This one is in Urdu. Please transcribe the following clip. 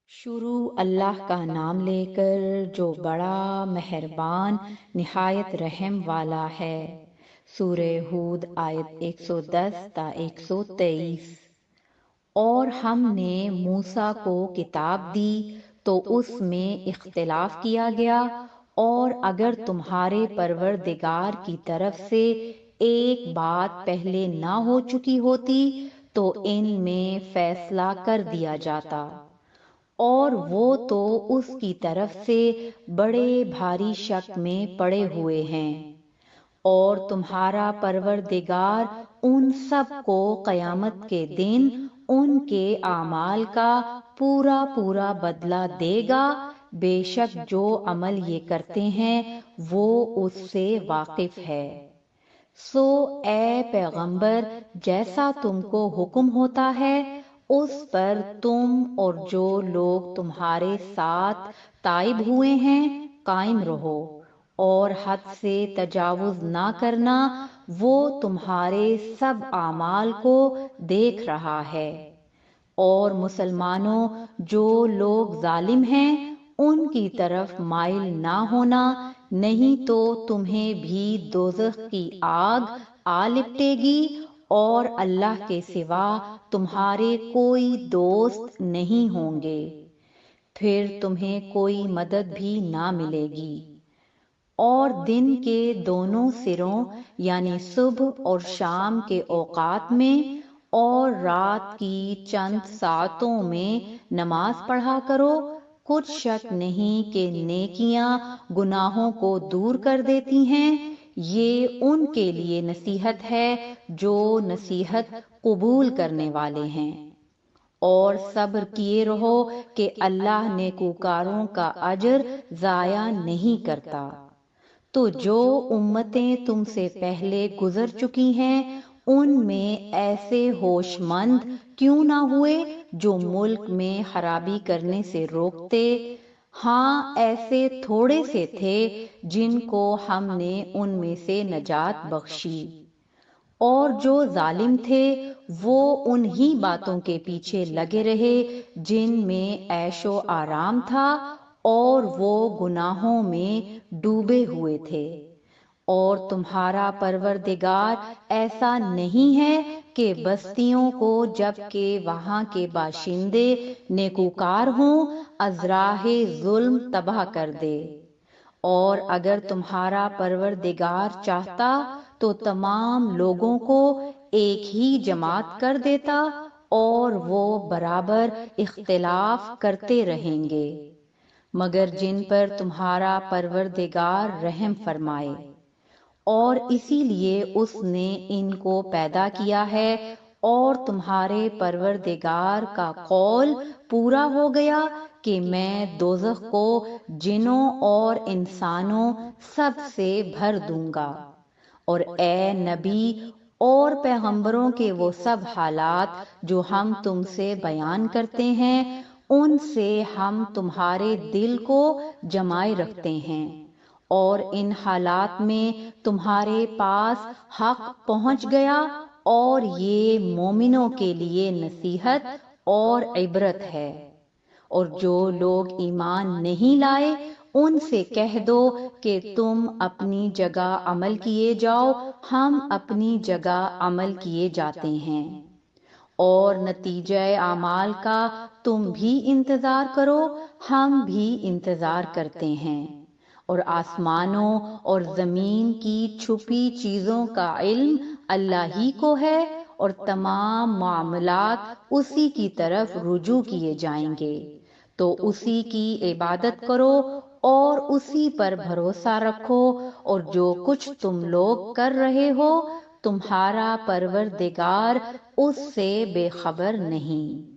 شروع اللہ کا نام لے کر جو بڑا مہربان نہایت رحم والا ہے۔ سورہ ہود آیت 110 تا 123۔ اور ہم نے موسیٰ کو کتاب دی تو اس میں اختلاف کیا گیا، اور اگر تمہارے پروردگار کی طرف سے ایک بات پہلے نہ ہو چکی ہوتی تو ان میں فیصلہ کر دیا جاتا، اور وہ تو اس کی طرف سے بڑے بھاری شک میں پڑے ہوئے ہیں۔ اور تمہارا پروردگار ان سب کو قیامت کے دن ان کے اعمال کا پورا پورا بدلہ دے گا، بے شک جو عمل یہ کرتے ہیں وہ اس سے واقف ہے۔ سو اے پیغمبر، جیسا تم کو حکم ہوتا ہے اس پر تم اور جو لوگ تمہارے ساتھ تائب ہوئے ہیں قائم رہو، اور حد سے تجاوز نہ کرنا، وہ تمہارے سب اعمال کو دیکھ رہا ہے۔ اور مسلمانوں، جو لوگ ظالم ہیں ان کی طرف مائل نہ ہونا، نہیں تو تمہیں بھی دوزخ کی آگ آ لپٹے گی، اور اللہ کے سوا تمہارے کوئی دوست نہیں ہوں گے، پھر تمہیں کوئی مدد بھی نہ ملے گی۔ اور دن کے دونوں سروں یعنی صبح اور شام کے اوقات میں اور رات کی چند ساعتوں میں نماز پڑھا کرو، کچھ شک نہیں کہ نیکیاں گناہوں کو دور کر دیتی ہیں۔ یہ ان کے لیے نصیحت ہے جو نصیحت قبول کرنے والے ہیں۔ اور صبر کیے رہو کہ اللہ نیکوکاروں کا اجر ضائع نہیں کرتا۔ تو جو امتیں تم سے پہلے گزر چکی ہیں ان میں ایسے ہوش مند کیوں نہ ہوئے جو ملک میں خرابی کرنے سے روکتے؟ ہاں، ایسے تھوڑے سے تھے جن کو ہم نے ان میں سے نجات بخشی۔ اور جو ظالم تھے وہ انہی باتوں کے پیچھے لگے رہے جن میں عیش و آرام تھا، اور وہ گناہوں میں ڈوبے ہوئے تھے۔ اور تمہارا پروردگار ایسا نہیں ہے کہ بستیوں کو جب کہ وہاں کے باشندے نیکوکار ہوں ازراہ ظلم تباہ کر دے۔ اور اگر تمہارا پروردگار چاہتا تو تمام لوگوں کو ایک ہی جماعت کر دیتا، اور وہ برابر اختلاف کرتے رہیں گے، مگر جن پر تمہارا پروردگار رحم فرمائے۔ اور اسی لیے اس نے ان کو پیدا کیا ہے، اور تمہارے پروردگار کا قول پورا ہو گیا کہ میں دوزخ کو جنوں اور انسانوں سب سے بھر دوں گا۔ اور اے نبی اور پیغمبروں کے وہ سب حالات جو ہم تم سے بیان کرتے ہیں ان سے ہم تمہارے دل کو جمائے رکھتے ہیں، اور ان حالات میں تمہارے پاس حق پہنچ گیا، اور یہ مومنوں کے لیے نصیحت اور عبرت ہے۔ اور جو لوگ ایمان نہیں لائے ان سے کہہ دو کہ تم اپنی جگہ عمل کیے جاؤ، ہم اپنی جگہ عمل کیے جاتے ہیں، اور نتیجہ اعمال کا تم بھی انتظار کرو، ہم بھی انتظار کرتے ہیں۔ اور آسمانوں اور زمین کی چھپی چیزوں کا علم اللہ ہی کو ہے، اور تمام معاملات اسی کی طرف رجوع کیے جائیں گے، تو اسی کی عبادت کرو اور اسی پر بھروسہ رکھو، اور جو کچھ تم لوگ کر رہے ہو تمہارا پروردگار اس سے بے خبر نہیں۔